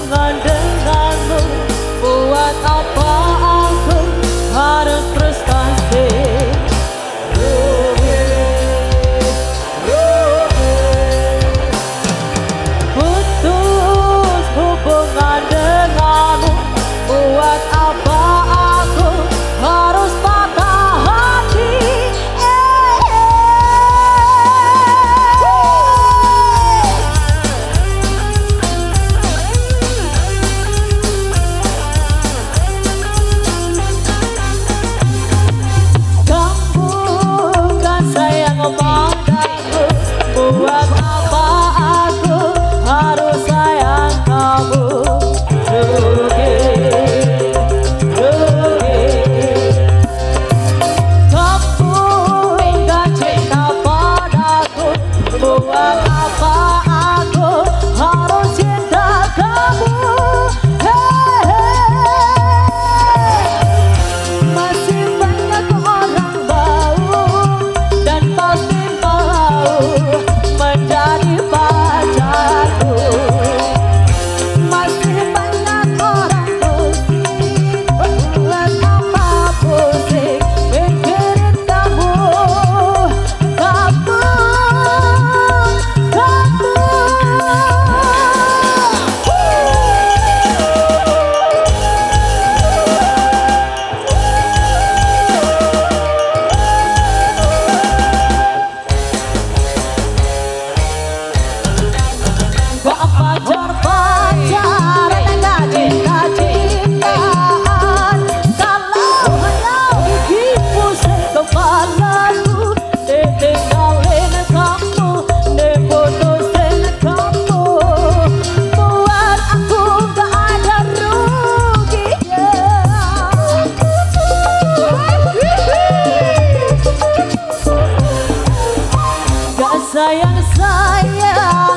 hubungan denganmu. Buat apa aku harus frustasi? Putus hubungan denganmu. Buat apa aku harus patah hati? Kamu kan sayang padaku. Buat apa aku harus sayang kamu? Rugi, rugi. Kamu kan cinta padaku. Buat apa aku harus cinta kamu? Masih banyak orang bau dan pasti mau menjadi pacarku. Masih banyak orang pusing, buat apa pusing mikirin kamu, kamu. Gak pacar-pacaran, gak cinta-cintaan. Kalau hanya bikin pusing kepalaku, ditinggalin kamu, diputusin kamu. Buat aku gak ada ruginya. Gak sayang-sayang